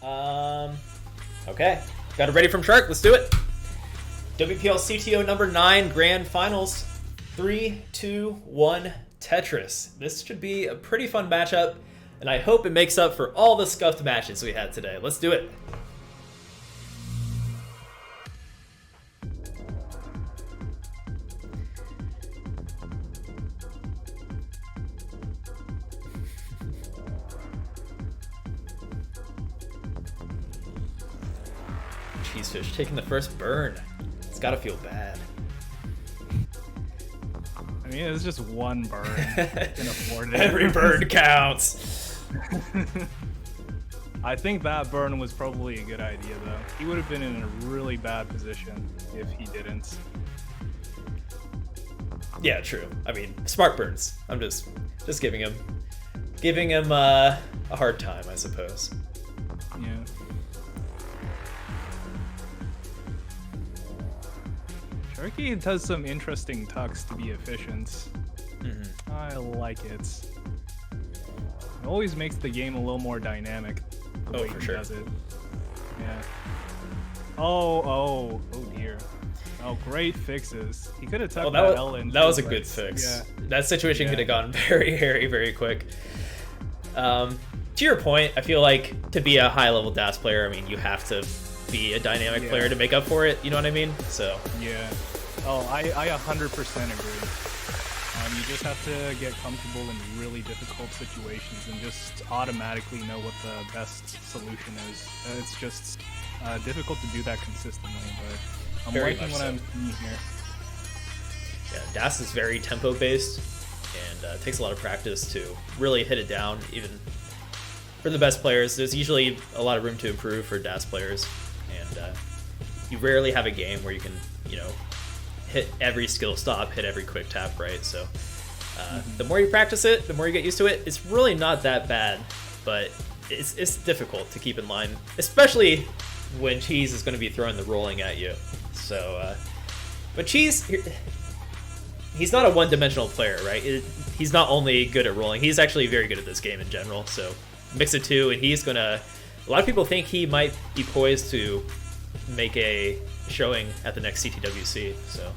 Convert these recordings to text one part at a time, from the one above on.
Okay. Got it ready from Shark. Let's do it. WPL CTO number 9 Grand Finals. 3, 2, 1, Tetris. This should be a pretty fun matchup, and I hope it makes up for all the scuffed matches we had today. Let's do it. Cheesefish taking the first burn. It's gotta feel bad. I mean, it's just one burn. Can afford it. Every burn counts. I think that burn was probably a good idea, though. He would have been in a really bad position if he didn't. Yeah, true. I mean, smart burns. I'm just giving him a hard time, I suppose. Yeah. Sharky does some interesting tucks to be efficient. Mm-hmm. I like it. It always makes the game a little more dynamic. The way for he sure. does it. Yeah. Oh dear. Oh, great fixes. He could have tucked that L in. That was a good fix. Yeah. That situation could have gone very, very, very quick. To your point, I feel like to be a high-level DAS player, I mean, you have to be a dynamic player to make up for it. You know what I mean? So. Yeah. Oh, I 100% agree. You just have to get comfortable in really difficult situations and just automatically know what the best solution is. It's just difficult to do that consistently, but I'm Very liking what I'm seeing here. Yeah, DAS is very tempo-based, and it takes a lot of practice to really hit it down. Even for the best players, there's usually a lot of room to improve for DAS players, and you rarely have a game where you can, hit every skill stop, hit every quick tap, right? So the more you practice it, the more you get used to it. It's really not that bad, but it's difficult to keep in line, especially when Cheez is going to be throwing the rolling at you. So, but Cheez, he's not a one-dimensional player, right? He's not only good at rolling, he's actually very good at this game in general. So mix it too, and he's gonna. A lot of people think he might be poised to make a showing at the next CTWC. So.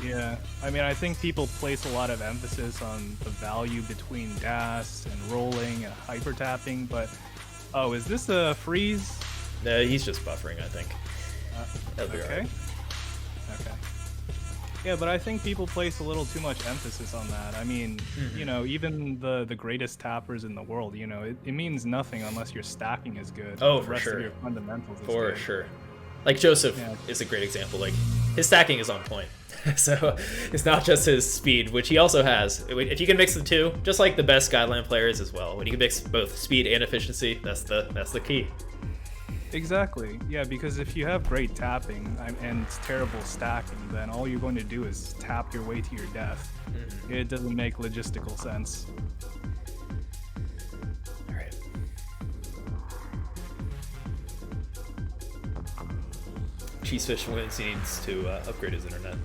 Yeah, I mean, I think people place a lot of emphasis on the value between DAS and rolling and hyper tapping, but is this a freeze? No, he's just buffering, I think. That'll be okay. Right. Okay. Yeah, but I think people place a little too much emphasis on that. I mean, even the greatest tappers in the world, it means nothing unless your stacking is good. Oh, the for rest sure. Of your fundamentals is For good. sure. Like Joseph is a great example. Like his stacking is on point. So it's not just his speed, which he also has. If you can mix the two, just like the best Skyline players as well, when you can mix both speed and efficiency, that's the key. Exactly. Yeah, because if you have great tapping and terrible stacking, then all you're going to do is tap your way to your death. Mm-hmm. It doesn't make logistical sense. All right. Cheesefish wins. He needs to upgrade his internet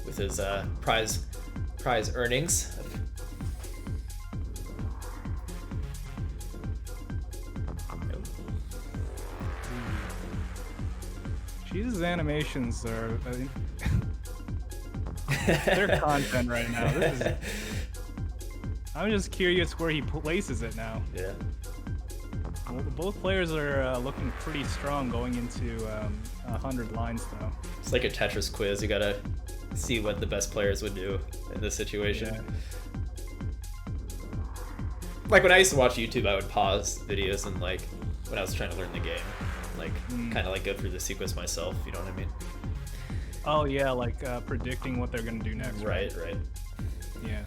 with his prize earnings. Cheez's animations are they're content right now. I'm just curious where he places it now. Yeah. Well, both players are looking pretty strong going into 100 lines, though. It's like a Tetris quiz. You gotta see what the best players would do in this situation. Yeah. Like when I used to watch YouTube, I would pause videos and like when I was trying to learn the game, like kind of like go through the sequence myself. You know what I mean? Oh yeah, like predicting what they're gonna do next. Right. Yeah.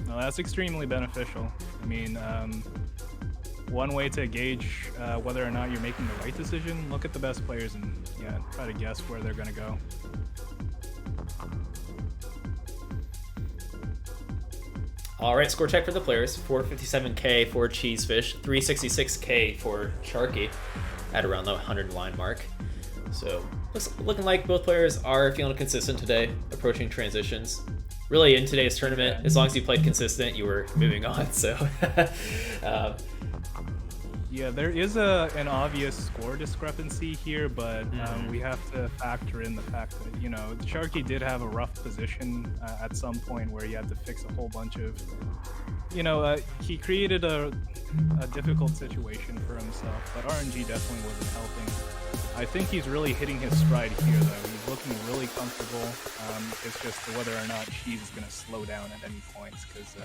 No, that's extremely beneficial. I mean, one way to gauge whether or not you're making the right decision, look at the best players and try to guess where they're gonna go. All right, score check for the players: 457K for Cheesefish, 366K for Sharky, at around the 100 line mark. So looking like both players are feeling consistent today, approaching transitions. really in today's tournament, as long as you played consistent, you were moving on. So, yeah, there is an obvious score discrepancy here, but we have to factor in the fact that, you know, Sharky did have a rough position at some point where he had to fix a whole bunch of, you know, he created a difficult situation for himself, but RNG definitely wasn't helping. I think he's really hitting his stride here, though. He's looking really comfortable. It's just whether or not Cheez is going to slow down at any points, because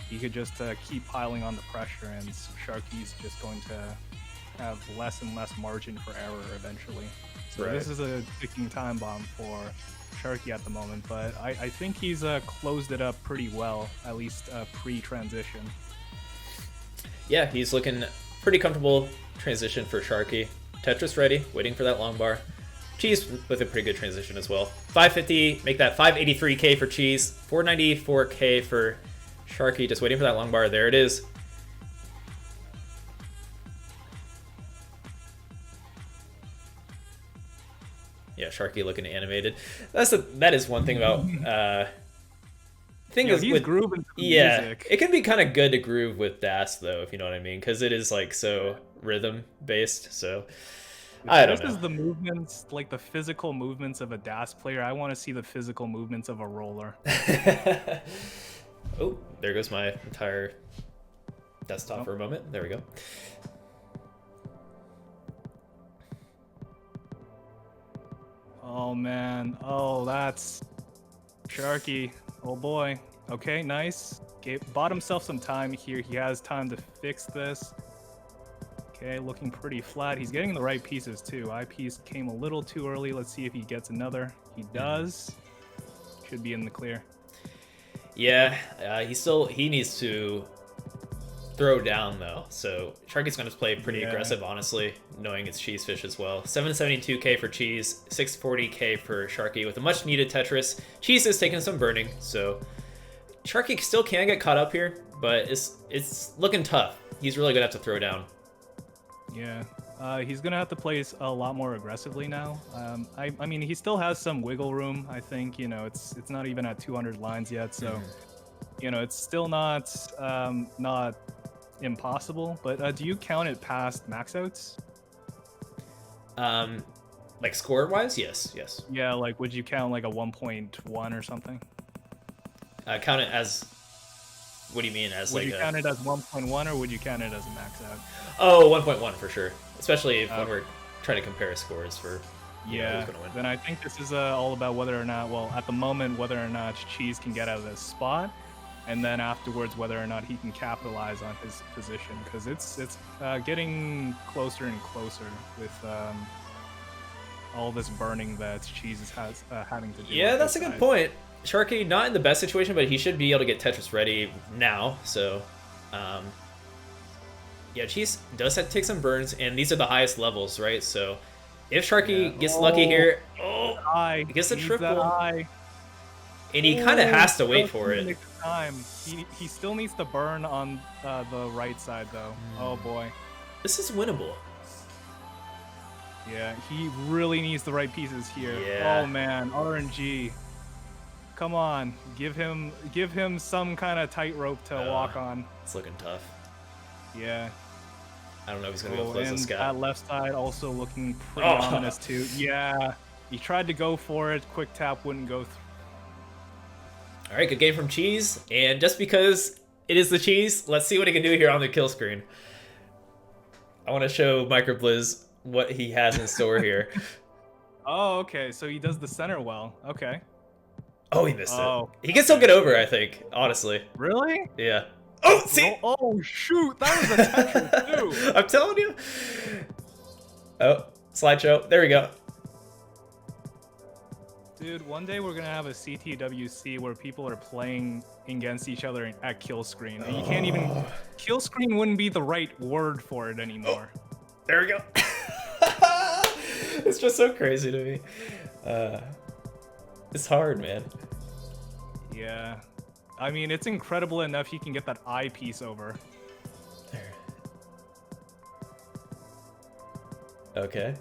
he could just keep piling on the pressure, and Sharky's just going to have less and less margin for error eventually. So This is a ticking time bomb for Sharky at the moment, but I think he's closed it up pretty well, at least pre-transition. Yeah, he's looking pretty comfortable transition for Sharky. Tetris ready, waiting for that long bar. Cheez with a pretty good transition as well. 550, make that 583k for Cheez. 494k for Sharky, just waiting for that long bar. There it is. Yeah, Sharky looking animated. That is one thing about he's grooving to music. It can be kind of good to groove with DAS though, if you know what I mean, because it is like so rhythm based. So I don't know. This is the movements, like the physical movements of a DAS player. I want to see the physical movements of a roller. Oh, there goes my entire desktop for a moment. There we go. Oh man, oh that's Sharky. Oh boy. Okay, nice. Bought himself some time here. He has time to fix this. Okay, looking pretty flat. He's getting the right pieces too. Eyepiece came a little too early. Let's see if he gets another. He does. Should be in the clear. Yeah, he needs to throw down though. So Sharky's going to play pretty aggressive, honestly, knowing it's Cheez Fish as well. 772k for Cheez, 640k for Sharky with a much needed Tetris. Cheez is taking some burning, so Sharky still can get caught up here, but it's looking tough. He's really going to have to throw down. Yeah. He's gonna have to play a lot more aggressively now. I mean, he still has some wiggle room. I think, you know, it's not even at 200 lines yet, so you know, it's still not impossible. But do you count it past max outs? Like score wise, yes. Yeah, like would you count like a 1.1 or something? Count it as. What do you mean? Would you count it as 1.1 or would you count it as a max out? Oh, 1.1 for sure. Especially when we're trying to compare scores for who's going to win. Then I think this is all about whether or not, well, at the moment, whether or not Cheez can get out of this spot, and then afterwards, whether or not he can capitalize on his position, because it's getting closer and closer with all this burning that Cheez is having to do. Yeah, that's a good point. Sharky not in the best situation, but he should be able to get Tetris ready now. So, yeah, Cheez does have to take some burns, and these are the highest levels, right? So, if Sharky gets lucky here, he gets the triple, and he kind of has to wait for it. He still needs to burn on the right side, though. Oh boy, this is winnable. Yeah, he really needs the right pieces here. Yeah. Oh man, RNG. Come on, give him some kind of tightrope to walk on. It's looking tough. Yeah. I don't know if he's gonna be able to close this gap. That left side also looking pretty ominous too. Yeah, he tried to go for it. Quick tap wouldn't go through. All right, good game from Cheez, and just because it is the Cheez, let's see what he can do here on the kill screen. I want to show MicroBlizz what he has in store here. Oh, okay. So he does the center well. Okay. Oh, he missed it. He can still get over, I think, honestly. Really? Yeah. Oh, see? Oh, shoot. That was a Tetris, too. I'm telling you. Oh, slideshow. There we go. Dude, one day we're going to have a CTWC where people are playing against each other at kill screen. And you can't even... Kill screen wouldn't be the right word for it anymore. There we go. It's just so crazy to me. It's hard, man. Yeah. I mean, it's incredible enough he can get that eyepiece over. There. Okay.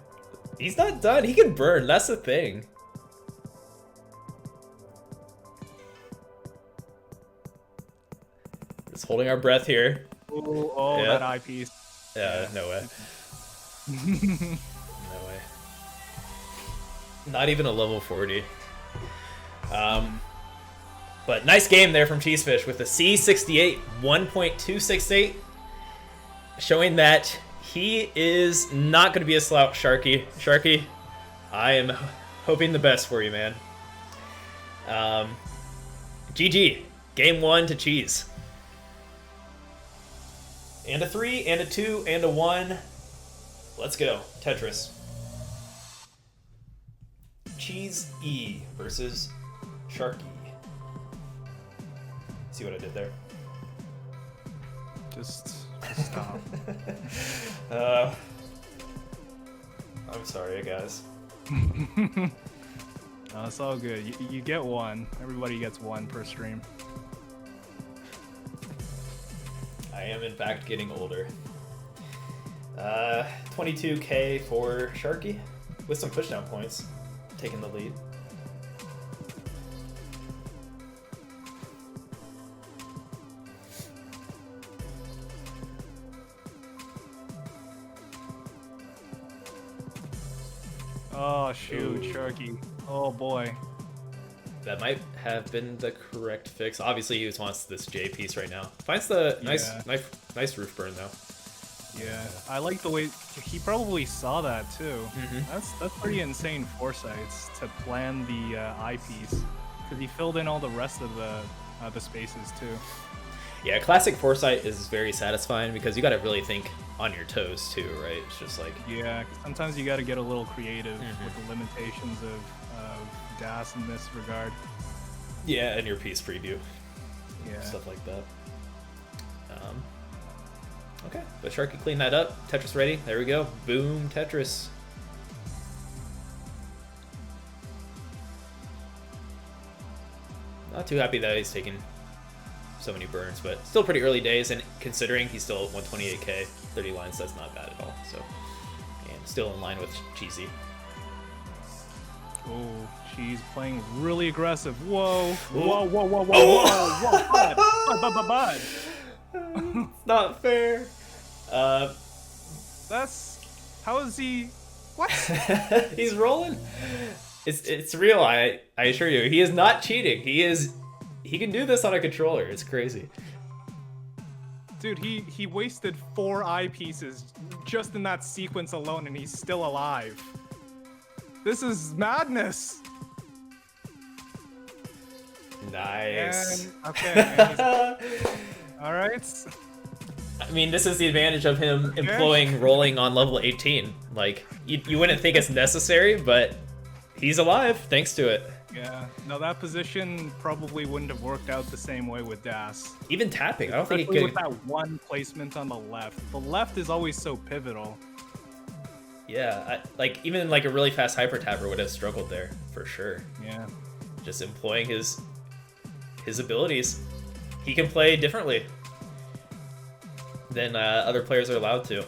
He's not done. He can burn. That's the thing. Just holding our breath here. Ooh, oh, Yep. that eyepiece. Yeah, no way. No way. Not even a level 40. But nice game there from Cheesefish with a C68 1.268, showing that he is not going to be a slouch, Sharky. Sharky, I am hoping the best for you, man. GG. Game 1 to Cheez. And a 3, and a 2, and a 1. Let's go. Tetris. Cheez E versus Sharky. See what I did there? Just stop. I'm sorry, guys. No, it's all good. You get one. Everybody gets one per stream. I am, in fact, getting older. 22k for Sharky with some pushdown points, taking the lead. Oh, shoot, Ooh. Sharky. Oh, boy. That might have been the correct fix. Obviously, he just wants this J piece right now. Finds the nice roof burn, though. Yeah, I like the way he probably saw that too. That's pretty insane foresights to plan the eyepiece, because he filled in all the rest of the spaces too. Yeah, classic foresight is very satisfying because you got to really think on your toes too, right? It's just like, yeah, 'cause sometimes you got to get a little creative with the limitations of DAS in this regard. yeah, and your piece preview, Yeah. stuff like that. Okay, but Sharky cleaned that up. Tetris ready. There we go. Boom, Tetris. Not too happy that he's taking so many burns, but still pretty early days, and considering he's still at 128k, 30 lines, that's not bad at all. So, and still in line with Cheesy. Oh, she's playing really aggressive. Whoa, whoa, whoa, whoa, whoa, whoa, whoa, bud. It's not fair. That's how is he? What? He's rolling. It's real. I assure you, he is not cheating. He can do this on a controller. It's crazy. Dude, he wasted 4 eyepieces just in that sequence alone, and he's still alive. This is madness. Nice. And, okay. All right. I mean, this is the advantage of him employing rolling on level 18. Like, you wouldn't think it's necessary, but he's alive thanks to it. Yeah. No, that position probably wouldn't have worked out the same way with DAS. Even tapping, I don't think he Especially could. with that one placement on the left. The left is always so pivotal. Yeah, even like a really fast hyper tapper would have struggled there for sure. Yeah. Just employing his abilities. He can play differently than other players are allowed to.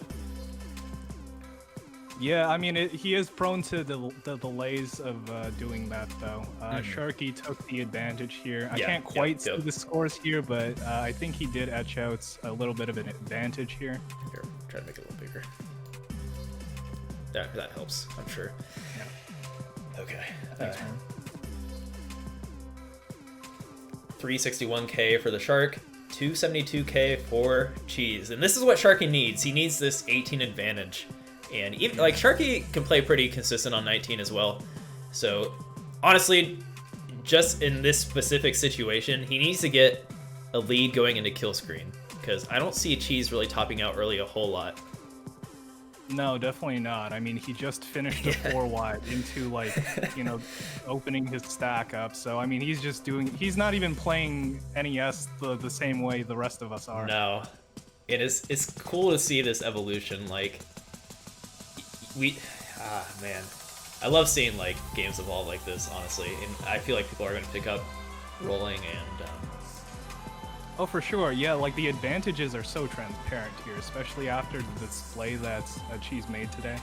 Yeah, I mean, he is prone to the delays of doing that, though. Sharky took the advantage here. I can't quite see the scores here, but I think he did etch out a little bit of an advantage here. Here, try to make it a little bigger. Yeah, that helps, I'm sure. Yeah. Okay. Thanks, man. 361k for the Shark, 272k for Cheez. And this is what Sharky needs. He needs this 18 advantage. And even like Sharky can play pretty consistent on 19 as well. So honestly, just in this specific situation, he needs to get a lead going into kill screen, because I don't see Cheez really topping out early a whole lot. No, definitely not. I mean, he just finished a 4 wide into, like, you know, opening his stack up. So, I mean, he's not even playing NES the same way the rest of us are. No. And it's cool to see this evolution. Like, man. I love seeing, like, games evolve like this, honestly. And I feel like people are going to pick up rolling and... Oh, for sure. Yeah, like the advantages are so transparent here, especially after the display that Cheez made today.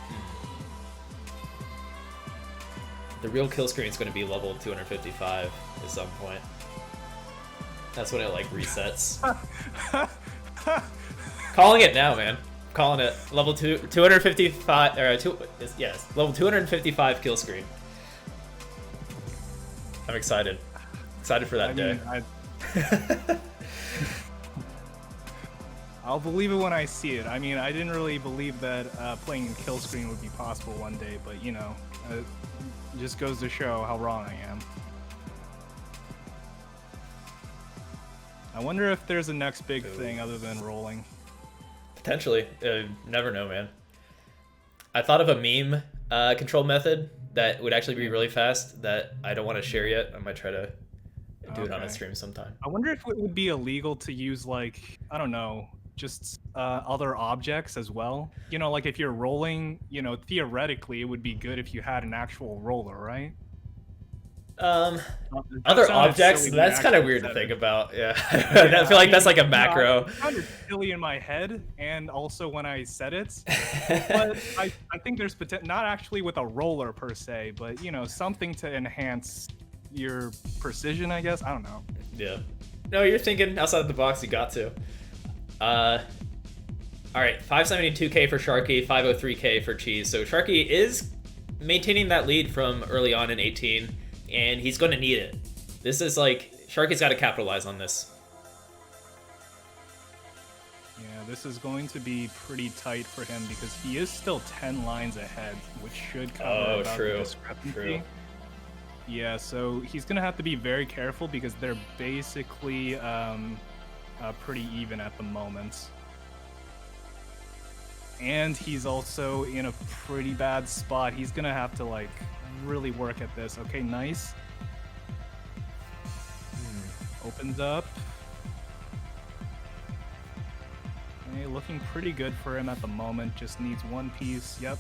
The real kill screen is going to be level 255 at some point. That's when it like resets. Calling it now, man. Calling it level 255 or yes, level 255 kill screen. I'm excited. Excited for that day. I'll believe it when I see it. I mean, I didn't really believe that playing in kill screen would be possible one day, but you know, it just goes to show how wrong I am. I wonder if there's a next big thing other than rolling. Potentially. Never know, man. I thought of a meme control method that would actually be really fast that I don't want to share yet. I might try to do it on a stream sometime. I wonder if it would be illegal to use, like, I don't know, just other objects as well. You know, like if you're rolling, you know, theoretically it would be good if you had an actual roller, right? Other objects, that's kind of weird to think about. Yeah. I feel like that's like a macro. It's kind of silly in my head and also when I said it. But I think there's potential, not actually with a roller per se, but you know, something to enhance your precision, I guess. I don't know. Yeah. No, you're thinking outside the box. You got to. All right, 572k for Sharky, 503k for Cheez. So Sharky is maintaining that lead from early on in 18. And he's going to need it. This is like, Sharky's got to capitalize on this. Yeah, this is going to be pretty tight for him because he is still 10 lines ahead, which should cover about the discrepancy. True. Yeah, so he's going to have to be very careful because they're basically pretty even at the moment. And he's also in a pretty bad spot. He's going to have to, like, really work at this. Okay, nice. Opens up. Okay, looking pretty good for him at the moment. Just needs one piece. Yep.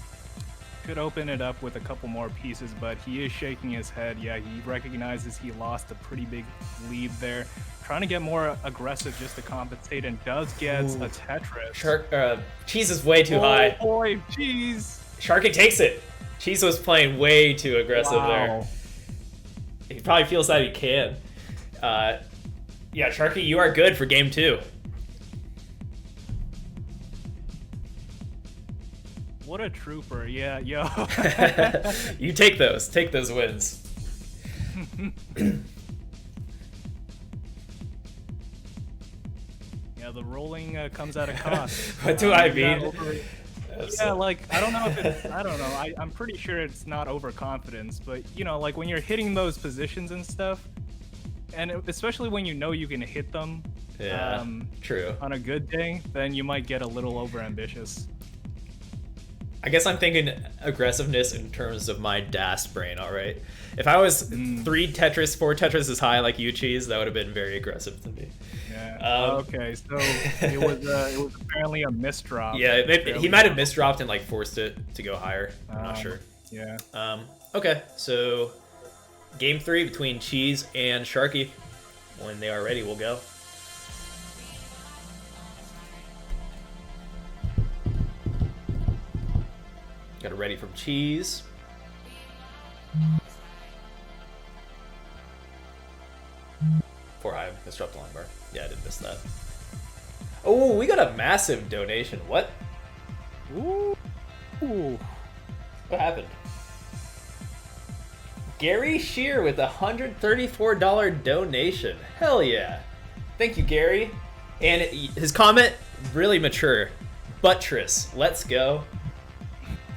Could open it up with a couple more pieces, but he is shaking his head. Yeah, he recognizes he lost a pretty big lead there. Trying to get more aggressive just to compensate, and does get a Tetris. Cheez is way too high. Oh boy, Cheez! Sharky takes it. Cheez was playing way too aggressive there. He probably feels that he can. Yeah, Sharky, you are good for game 2. What a trooper. Yeah, yo. You take those. Take those wins. Yeah, the rolling comes at a cost. What do I mean? Yeah, like, I don't know if it's, I don't know, I'm pretty sure it's not overconfidence, but, you know, like, when you're hitting those positions and stuff, and especially when you know you can hit them true. On a good day, then you might get a little overambitious. I guess I'm thinking aggressiveness in terms of my DAS brain, alright? If I was 4 Tetris as high like you, Cheez, that would have been very aggressive to me. Yeah. Okay, so it was apparently a misdrop. Yeah, he might have misdropped and like forced it to go higher. I'm not sure. Yeah. Okay, so game 3 between Cheez and Sharky. When they are ready, we'll go. Got it ready from Cheez. Four high, misdropped the line bar. Yeah, I did miss that. Oh, we got a massive donation. What? Ooh. What happened? Gary Shear with a $134 donation. Hell yeah. Thank you, Gary. And his comment, really mature. Buttress, let's go.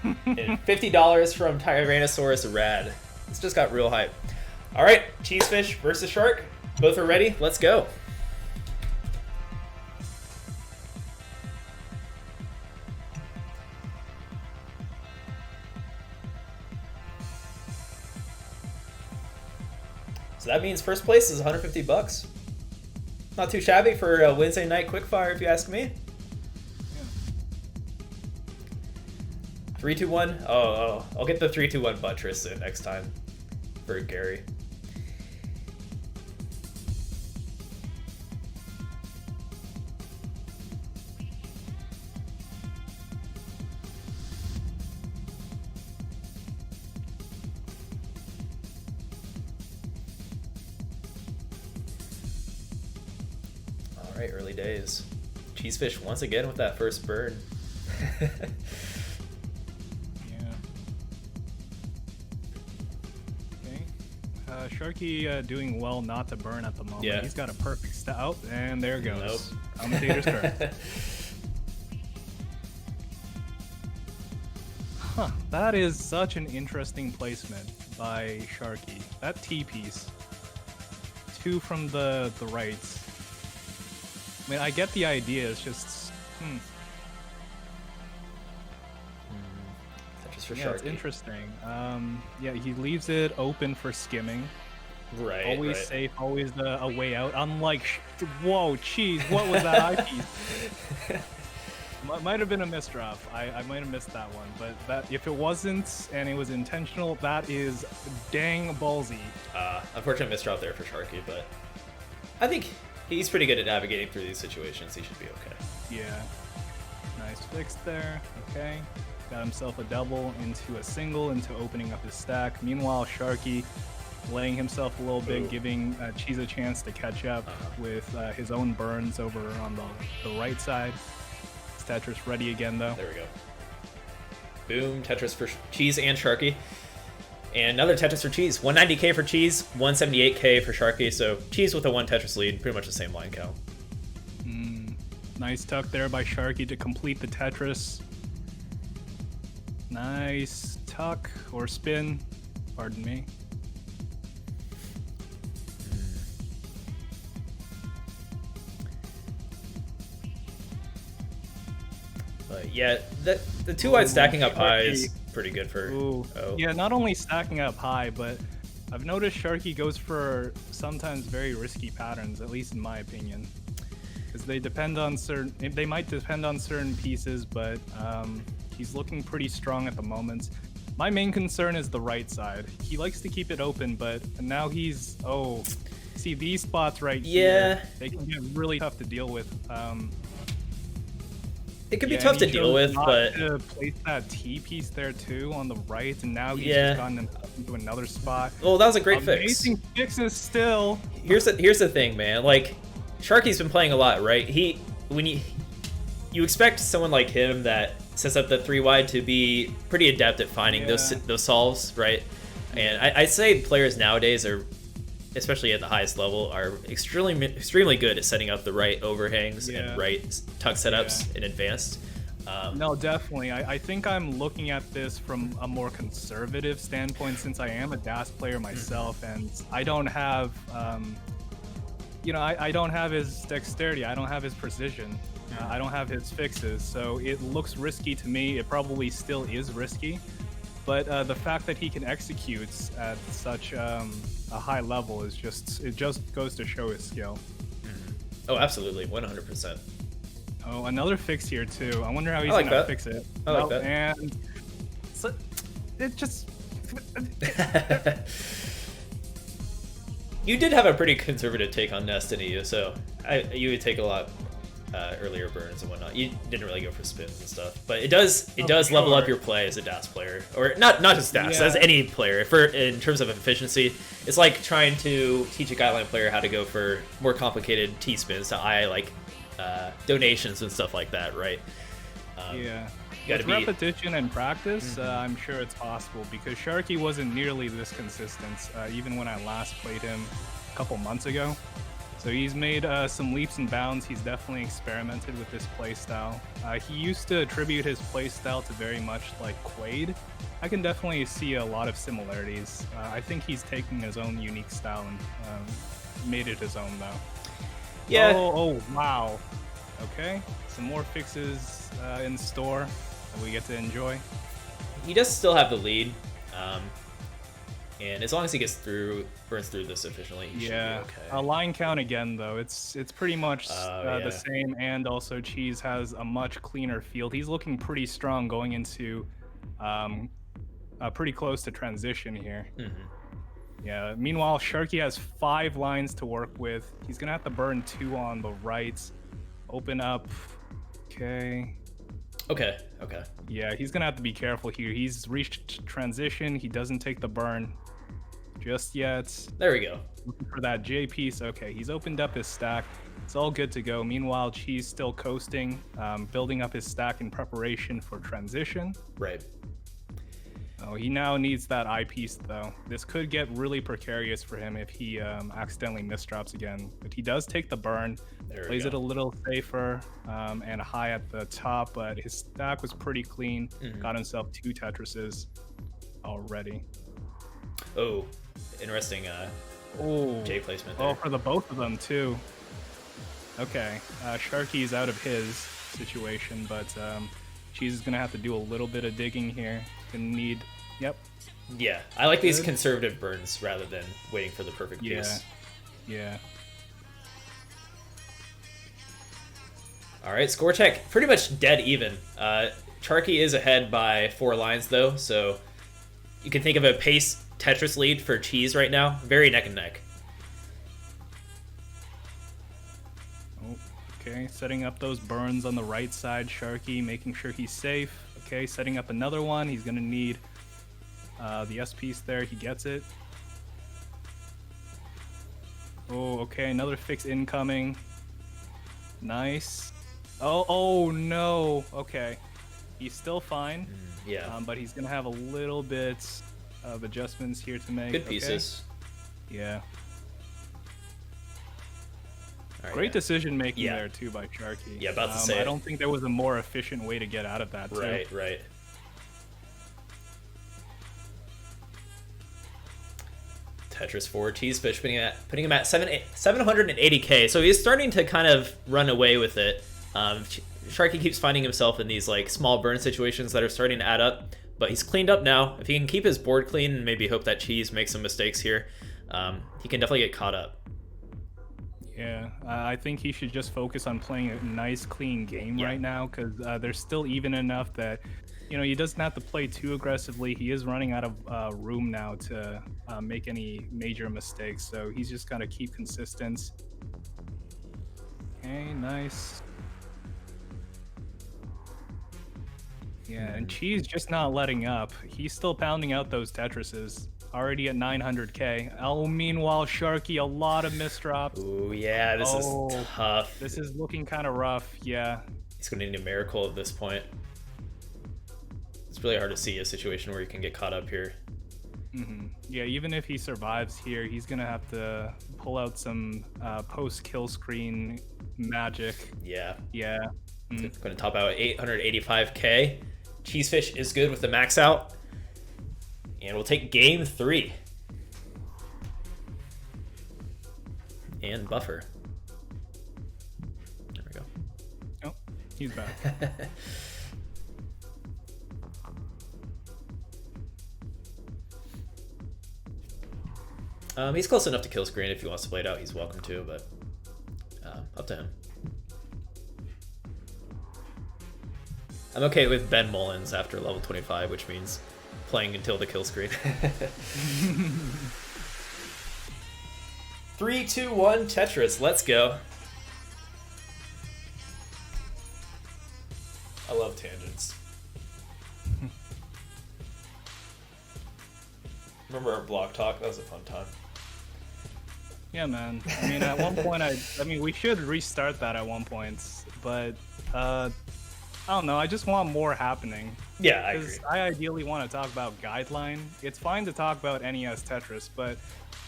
And $50 from Tyrannosaurus Rad. This just got real hype. All right, Cheesefish versus Shark. Both are ready. Let's go. So that means first place is $150. Not too shabby for a Wednesday night quickfire, if you ask me. 3, 2, 1. Oh, I'll get the 3, 2, 1 buttress in next time for Gary. right, early days. Cheesefish once again with that first burn. Yeah. Okay. Sharky doing well not to burn at the moment. Yeah. He's got a perfect step. Oh, and there goes. Nope. Commentator's correct. Huh. That is such an interesting placement by Sharky. That T-piece. 2 from the rights. I mean, I get the idea. It's just, Tetris for yeah, Sharky. it's interesting. Yeah, he leaves it open for skimming. Right. Always right. safe, always a way out. Unlike, whoa, Cheez, what was that eyepiece? Might have been a misdrop. I might have missed that one, but that if it wasn't and it was intentional, that is dang ballsy. Unfortunate misdrop there for Sharky, but I think he's pretty good at navigating through these situations. He should be okay. Yeah. Nice fix there. Okay. Got himself a double into a single, into opening up his stack. Meanwhile, Sharky laying himself a little bit, giving Cheez a chance to catch up with his own burns over on the right side. Is Tetris ready again, though? There we go. Boom, Tetris for Cheez and Sharky. And another Tetris for Cheez. 190k for Cheez, 178k for Sharky. So Cheez with a 1 Tetris lead, pretty much the same line count. Nice tuck there by Sharky to complete the Tetris. Nice tuck or spin, pardon me. But yeah, the 2 wide stacking up high Sharky. is pretty good for. Ooh. Oh. Yeah, not only stacking up high, but I've noticed Sharky goes for sometimes very risky patterns, at least in my opinion. Because they might depend on certain pieces, but he's looking pretty strong at the moment. My main concern is the right side. He likes to keep it open, but now he's, see these spots right here, they can get really tough to deal with. It could be tough to deal with, but to place that T piece there too on the right, and now he's just gotten himself into another spot. Well, that was a great fix. Amazing fixes still. Here's the thing, man. Like, Sharky's been playing a lot, right? When you expect someone like him that sets up the 3 wide to be pretty adept at finding those solves, right? And I say players nowadays are, especially at the highest level, are extremely good at setting up the right overhangs and right tuck setups in advance. No, definitely. I think I'm looking at this from a more conservative standpoint, since I am a DAS player myself, and I don't have, I don't have his dexterity. I don't have his precision. I don't have his fixes. So it looks risky to me. It probably still is risky. But the fact that he can execute at such a high level it just goes to show his skill. Oh, absolutely, 100%. Oh, another fix here too. I wonder how he's gonna fix it. I like that. And so it just. You did have a pretty conservative take on Nest, didn't you? So you would take a lot earlier burns and whatnot. You didn't really go for spins and stuff, but it does level up your play as a DAS player, or not just DAS, as any player. In terms of efficiency, it's like trying to teach a guideline player how to go for more complicated T spins to donations and stuff like that, right? With repetition and practice, I'm sure it's possible, because Sharky wasn't nearly this consistent, even when I last played him a couple months ago. So he's made some leaps and bounds. He's definitely experimented with this playstyle. He used to attribute his playstyle to very much like Quaid. I can definitely see a lot of similarities. I think he's taken his own unique style and made it his own, though. Yeah. Oh, wow. Okay, some more fixes in store that we get to enjoy. He does still have the lead, and as long as he burns through this efficiently, he should be okay. A line count again, though. It's pretty much the same, and also Cheez has a much cleaner field. He's looking pretty strong going into pretty close to transition here. Yeah. Meanwhile, Sharky has 5 lines to work with. He's gonna have to burn 2 on the right. Open up. Okay. Yeah, he's gonna have to be careful here. He's reached transition. He doesn't take the burn just yet. There we go. Looking for that J piece. Okay, he's opened up his stack. It's all good to go. Meanwhile, Cheez still coasting, building up his stack in preparation for transition. Right. Oh, he now needs that eyepiece, though. This could get really precarious for him if he accidentally misdrops again. But he does take the burn, plays it a little safer, and high at the top, but his stack was pretty clean. Got himself 2 Tetrises already. Oh, interesting J placement there. Oh, for the both of them, too. Okay, Sharky's out of his situation, but Cheez is going to have to do a little bit of digging here. Gonna need... Yep. Yeah, I like these conservative burns rather than waiting for the perfect piece. Yeah. All right, score check. Pretty much dead even. Sharky is ahead by 4 lines, though, so you can think of a pace Tetris lead for Cheez right now. Very neck and neck. Okay, setting up those burns on the right side. Sharky making sure he's safe. Okay, setting up another one. He's going to need the S piece there. He gets it. Oh, okay, another fix incoming. Nice. Oh no. Okay. He's still fine. Yeah. But he's going to have a little bit of adjustments here to make. Good pieces. Okay. Yeah. Right, Great decision making there too by Sharky. Yeah, about to say. I don't think there was a more efficient way to get out of that. Too. Right. Tetris 4 Cheesefish putting him at 780k. So he's starting to kind of run away with it. Sharky keeps finding himself in these like small burn situations that are starting to add up, but he's cleaned up now. If he can keep his board clean and maybe hope that Cheez makes some mistakes here, he can definitely get caught up. Yeah, I think he should just focus on playing a nice, clean game right now, because there's still even enough that, you know, he doesn't have to play too aggressively. He is running out of room now to make any major mistakes, so he's just got to keep consistent. Okay, nice. Yeah, and Cheez just not letting up. He's still pounding out those Tetrises. Already at 900k. Oh, meanwhile, Sharky, a lot of misdrops. Oh, yeah, this is tough. This is looking kind of rough, yeah. He's going to need a miracle at this point. It's really hard to see a situation where you can get caught up here. Yeah, even if he survives here, he's going to have to pull out some post-kill screen magic. Yeah. Going to top out at 885k. Cheesefish is good with the max out. And we'll take game 3. And buffer. There we go. Oh, he's back. He's close enough to kill screen. If he wants to play it out, he's welcome to, but up to him. I'm okay with Ben Mullins after level 25, which means playing until the kill screen. 3, 2, 1, Tetris. Let's go. I love tangents. Remember our block talk? That was a fun time. Yeah, man. I mean, at one point, I mean, we should restart that at one point, but I don't know. I just want more happening. Yeah, I agree. I ideally want to talk about Guideline. It's fine to talk about NES Tetris, but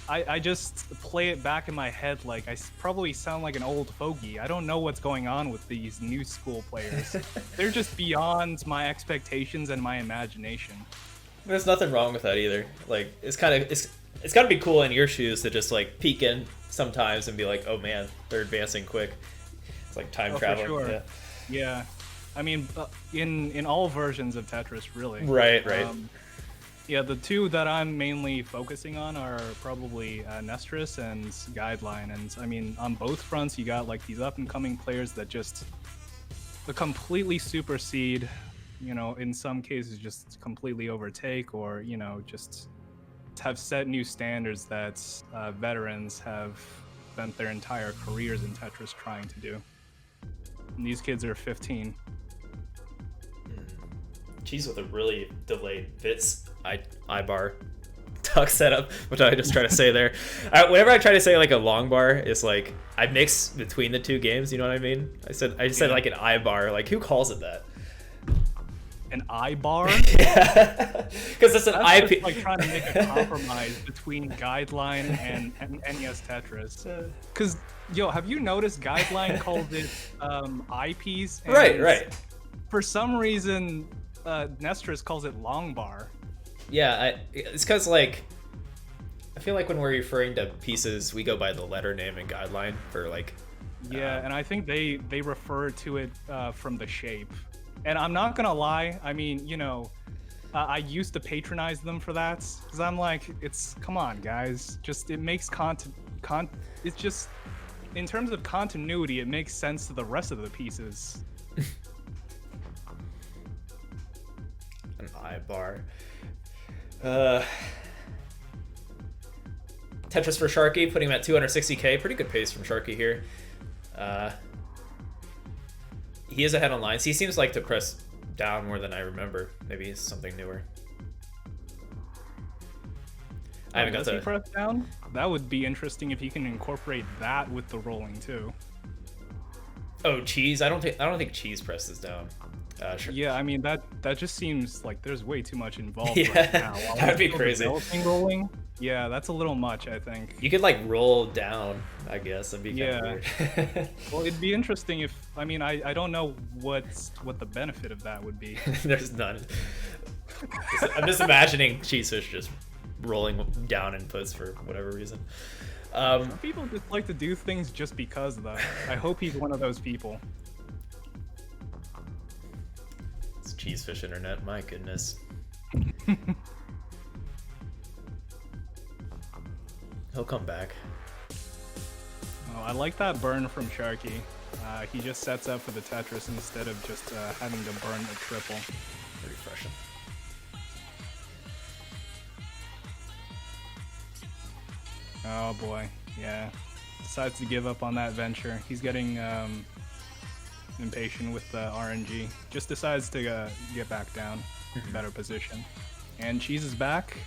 I just play it back in my head like I probably sound like an old fogey. I don't know what's going on with these new school players. They're just beyond my expectations and my imagination. There's nothing wrong with that either. Like, it's got to be cool in your shoes to just like peek in sometimes and be like, oh man, they're advancing quick. It's like time travel. For sure. Yeah. I mean, in all versions of Tetris, really. Right. Yeah, the two that I'm mainly focusing on are probably Nestris and Guideline. And I mean, on both fronts, you got like these up-and-coming players that just completely supersede, you know, in some cases just completely overtake, or, you know, just have set new standards that veterans have spent their entire careers in Tetris trying to do. And these kids are 15. Cheez with a really delayed Vits eye bar Tuck setup, which I just try to say there. Whenever I try to say like a long bar, it's like I mix between the two games. You know what I mean? I just said like an I bar. Like who calls it that? An I bar? Yeah, because it's an IP. Just like trying to make a compromise between Guideline and NES Tetris. Because have you noticed Guideline calls it eyepiece? Right. For some reason, Nestris calls it long bar. Yeah, it's because like I feel like when we're referring to pieces, we go by the letter name and Guideline for like. Yeah, and I think they refer to it from the shape. And I'm not gonna lie, I mean, I used to patronize them for that because I'm like, come on, guys, it makes it's just in terms of continuity, it makes sense to the rest of the pieces. An I bar. Tetris for Sharky, putting him at 260k. Pretty good pace from Sharky here. He is ahead on lines. He seems like to press down more than I remember. Maybe it's something newer. I haven't got to press down. That would be interesting if he can incorporate that with the rolling too. Oh, Cheez. I don't think Cheez presses down. Sure. Yeah, I mean that just seems like there's way too much involved Yeah, right now. that'd be crazy. Rolling, yeah, that's a little much, I think. You could like roll down, I guess. That'd be kind of weird. Well, it'd be interesting if I don't know what the benefit of that would be. There's none. I'm just imagining Cheesefish just rolling down inputs for whatever reason. Some people just like to do things just because, though. I hope he's one of those people. It's Cheesefish internet, my goodness. He'll come back. Oh, I like that burn from Sharky. He just sets up for the Tetris instead of just having to burn a triple. Refreshing. Oh boy, yeah. Decides to give up on that venture. He's getting impatient with the RNG. Just decides to get back down. Better position. And Cheez is back.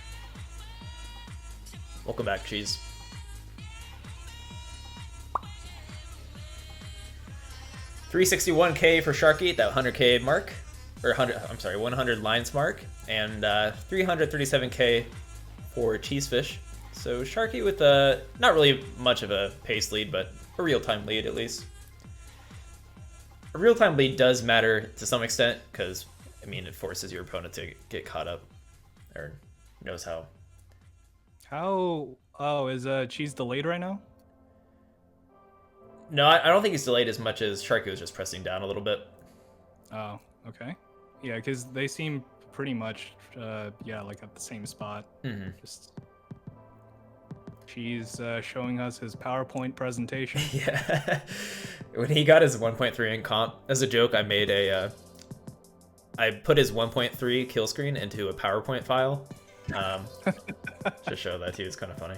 Welcome back, Cheez. $361k for Sharky, that 100k mark, or 100 lines mark, and 337k for Cheesefish. So Sharky with not really much of a pace lead, but a real-time lead at least. A real-time lead does matter to some extent because, I mean, it forces your opponent to get caught up, or knows how. Oh, is Cheez delayed right now? No, I don't think he's delayed as much as Sharky was just pressing down a little bit. Oh, okay. Yeah, because they seem pretty much, like at the same spot. Just Cheez showing us his PowerPoint presentation. Yeah. When he got his 1.3 in comp, as a joke, I made I put his 1.3 kill screen into a PowerPoint file to show that he was kind of funny.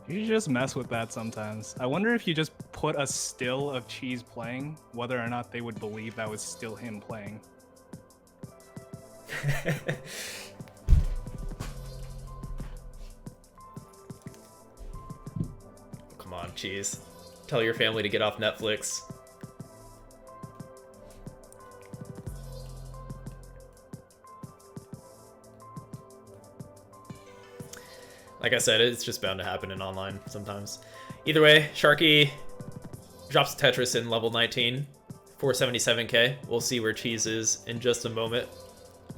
You should just mess with that sometimes. I wonder if you just put a still of Cheez playing, whether or not they would believe that was still him playing. Come on, Cheez. Tell your family to get off Netflix. Like I said, it's just bound to happen in online sometimes. Either way, Sharky drops Tetris in level 19, 477k. We'll see where Cheez is in just a moment.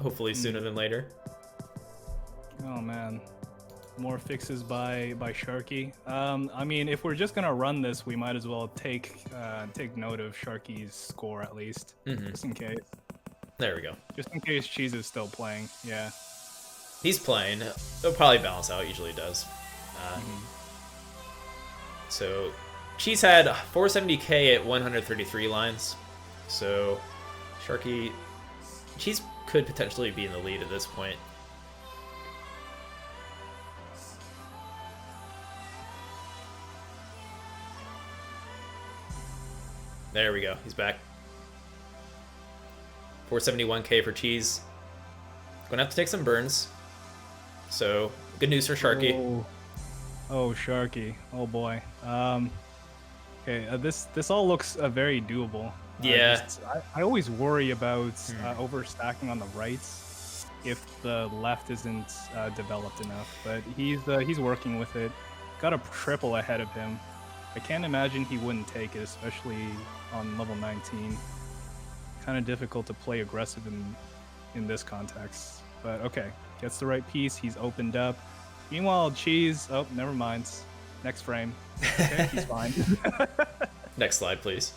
Hopefully sooner than later. Oh man, more fixes by Sharky. I mean, if we're just gonna run this, we might as well take note of Sharky's score at least, just in case. There we go. Just in case Cheez is still playing. Yeah. He's playing. It'll probably balance out. Usually does. So Cheez had 470k at 133 lines. So Cheez could potentially be in the lead at this point. There we go. He's back. 471k for Cheez. Gonna have to take some burns. So good news for Sharky. Oh, Sharky. Oh boy. Okay, this all looks very doable. Yeah. I always worry about overstacking on the rights if the left isn't developed enough, but he's working with it. Got a triple ahead of him. I can't imagine he wouldn't take it, especially on level 19. Kind of difficult to play aggressive in this context. But okay, gets the right piece. He's opened up. Meanwhile, Cheez. Oh, never mind. Next frame. Okay, he's fine. Next slide, please.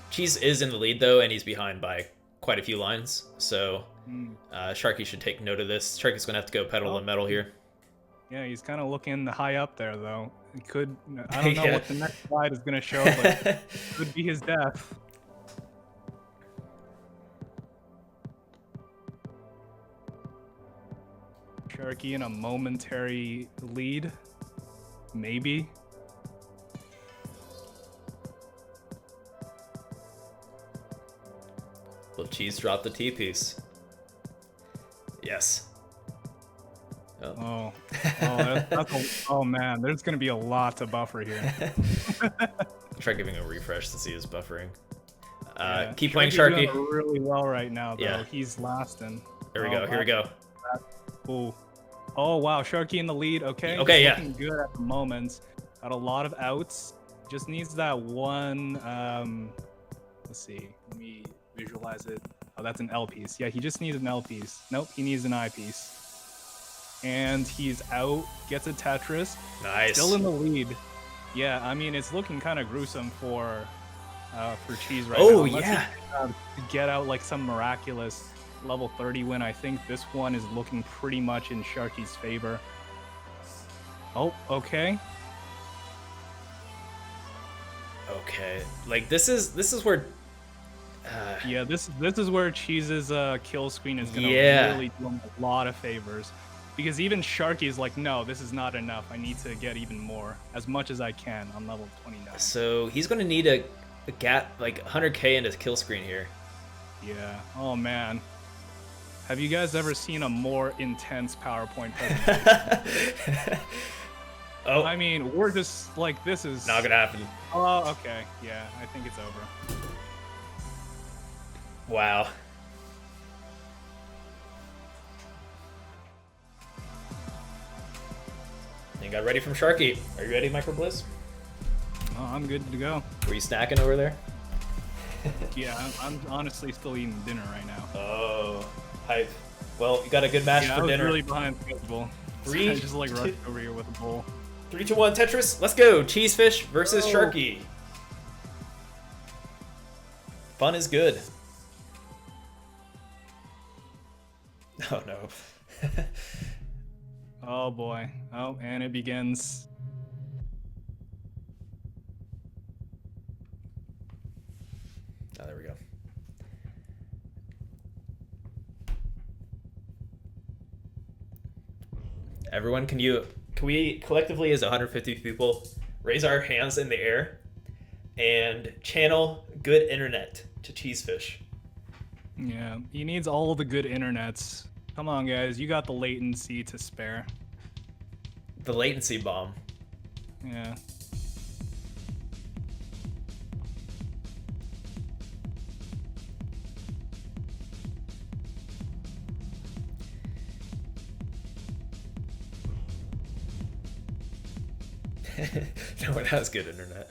Cheez is in the lead though, and he's behind by quite a few lines. So Sharky should take note of this. Sharky's gonna have to go pedal to metal here. Yeah, he's kind of looking high up there though. It could. I don't know what the next slide is gonna show, but it could be his death. Sharky in a momentary lead, maybe. Will Cheez drop the T piece? Yes. Oh man, there's gonna be a lot to buffer here. Try giving a refresh to see his buffering. Keep Sharky's playing Sharky. Doing really well right now, though. Yeah. He's lasting. Here we go. Here we go. Ooh. Oh wow, Sharky in the lead. Okay. Okay, yeah. Looking good at the moment. Got a lot of outs. Just needs that one. Let's see. Let me visualize it. Oh, that's an L piece. Yeah, he just needs an L piece. Nope, he needs an I piece. And he's out. Gets a Tetris. Nice. Still in the lead. Yeah, I mean it's looking kind of gruesome for Cheez right now. Oh Unless yeah. he, get out like some miraculous level 30 win. I think this one is looking pretty much in Sharky's favor. Oh, okay. Okay. Like this is where. Yeah, this is where Cheez's kill screen is gonna really do him a lot of favors, because even Sharky is like, no, this is not enough. I need to get even more, as much as I can on level 29. So he's gonna need a gap like 100k into kill screen here. Yeah. Oh man. Have you guys ever seen a more intense PowerPoint presentation? Oh. I mean, we're just like, this is Not gonna happen. Oh, okay. Yeah, I think it's over. Wow. You got ready from Sharky. Are you ready, Micro Bliss? Oh, I'm good to go. Were you snacking over there? Yeah, I'm honestly still eating dinner right now. Oh, hype. Well, you got a good match Yeah, for I was dinner. really behind schedule. Three, I just like rushed over here with a bowl. 3, 2, 1, Tetris. Let's go. Cheesefish versus Sharky. Fun is good. Oh no. Oh boy. Oh, and it begins. Oh, there we go. Everyone, can we collectively as 150 people raise our hands in the air and channel good internet to Cheesefish? Yeah, he needs all the good internets. Come on, guys, you got the latency to spare. The latency bomb. Yeah. No one has good internet.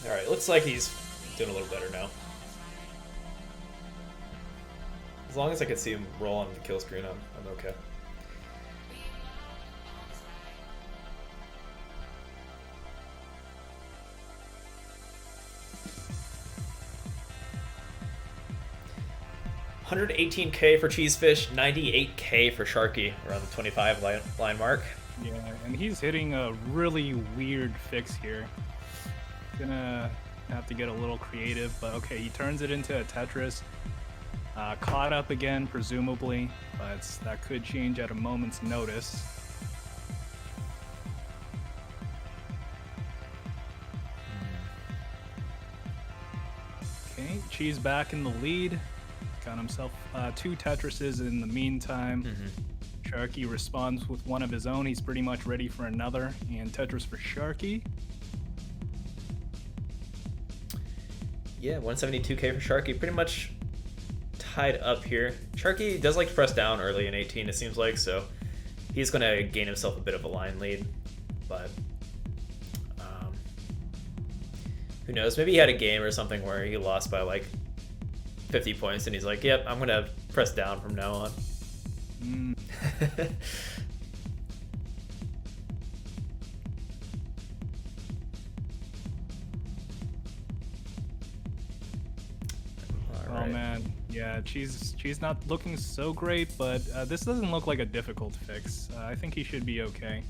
All right, looks like he's doing a little better now. As long as I can see him roll on the kill screen, I'm okay. $118K for Cheesefish, 98K for Sharky, around the 25 line mark. Yeah, and he's hitting a really weird fix here. Gonna have to get a little creative, but okay, he turns it into a Tetris. Caught up again, presumably, but that could change at a moment's notice. Cheez back in the lead. Got himself 2 Tetrises in the meantime. Sharky responds with one of his own. He's pretty much ready for another. And Tetris for Sharky. Yeah, 172k for Sharky. Pretty much tied up here. Sharky does like to press down early in 18, it seems like, so he's going to gain himself a bit of a line lead. But who knows? Maybe he had a game or something where he lost by like 50 points and he's like, yep, I'm going to press down from now on. Oh man, yeah, Cheez not looking so great, but this doesn't look like a difficult fix. I think he should be okay.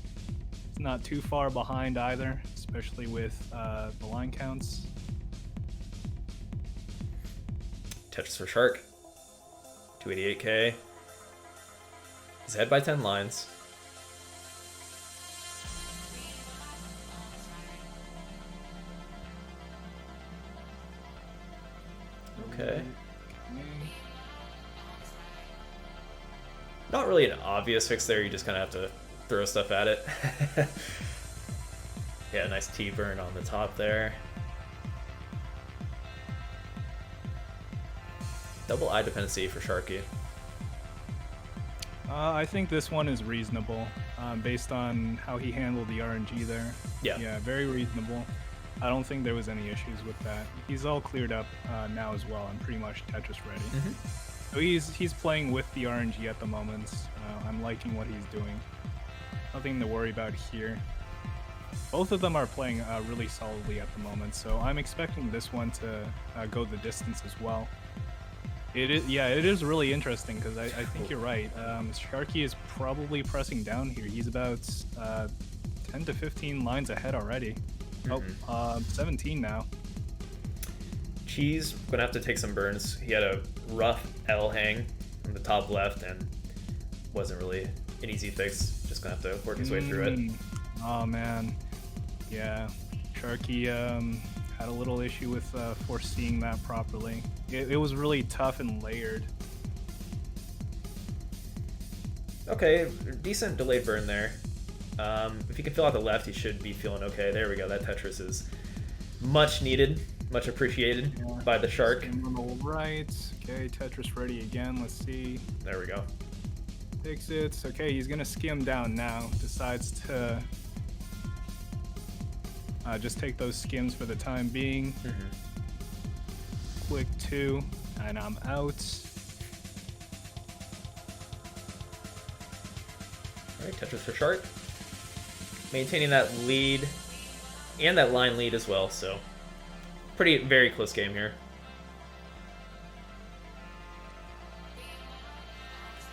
It's not too far behind either, especially with the line counts. Tetris for Shark. 288k. He's ahead by 10 lines. Okay. Not really an obvious fix there, you just kind of have to throw stuff at it. Yeah, nice T-burn on the top there. Double eye dependency for Sharky. I think this one is reasonable, based on how he handled the RNG there. Yeah, very reasonable. I don't think there was any issues with that. He's all cleared up now as well, and pretty much Tetris ready. So he's playing with the RNG at the moment. I'm liking what he's doing. Nothing to worry about here. Both of them are playing really solidly at the moment, so I'm expecting this one to go the distance as well. It is really interesting because I think you're right. Sharky is probably pressing down here. He's about 10 to 15 lines ahead already. 17 now. Cheez gonna have to take some burns. He had a rough L hang on the top left and wasn't really an easy fix. Just gonna have to work his way through it. Oh man, yeah. Sharky had a little issue with foreseeing that properly. It was really tough and layered. Okay, decent delayed burn there. If he can fill out the left, he should be feeling okay. There we go. That Tetris is much needed, much appreciated by the Shark. On the right. Okay, Tetris ready again. Let's see. There we go. Takes it. Okay, he's gonna skim down now. Decides to just take those skims for the time being. Quick 2, and I'm out. All right, Tetris for Shark. Maintaining that lead and that line lead as well, so very close game here.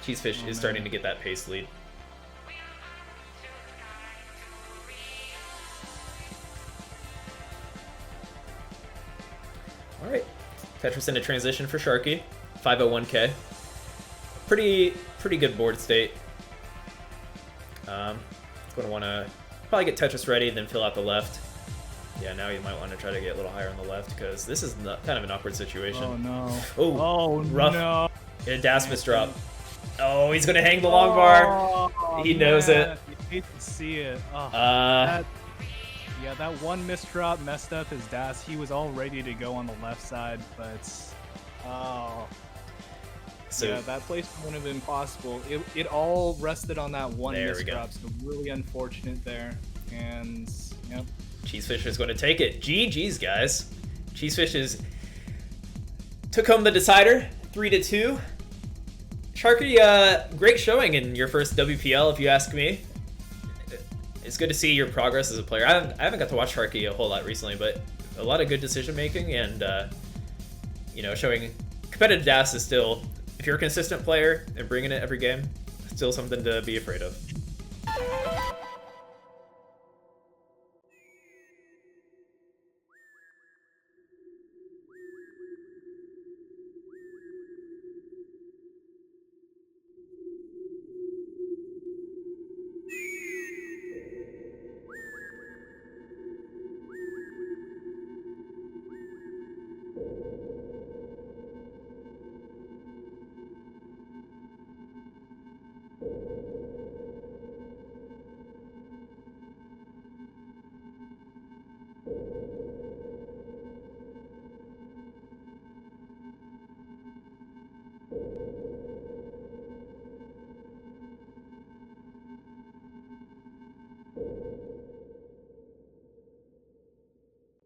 Cheesefish is starting to get that pace lead. All right, Tetris into transition for Sharky, 501k. Pretty good board state. Going to want to probably get Tetris ready, then fill out the left. Yeah, now you might want to try to get a little higher on the left because this is kind of an awkward situation. Oh no! Oh, rough. No! A Das misdrop. Oh, he's gonna hang the long bar. He knows it. You hate to see it. Oh, that one misdrop messed up his Das. He was all ready to go on the left side, but that placement would have been possible. It all rested on that one misdrop, so really unfortunate there. And yep. Cheesefish is going to take it. GG's, guys. Cheesefish took home the decider, 3-2. Sharky, great showing in your first WPL, if you ask me. It's good to see your progress as a player. I haven't got to watch Sharky a whole lot recently, but a lot of good decision making and showing competitive DAS is still, if you're a consistent player and bringing it every game, still something to be afraid of.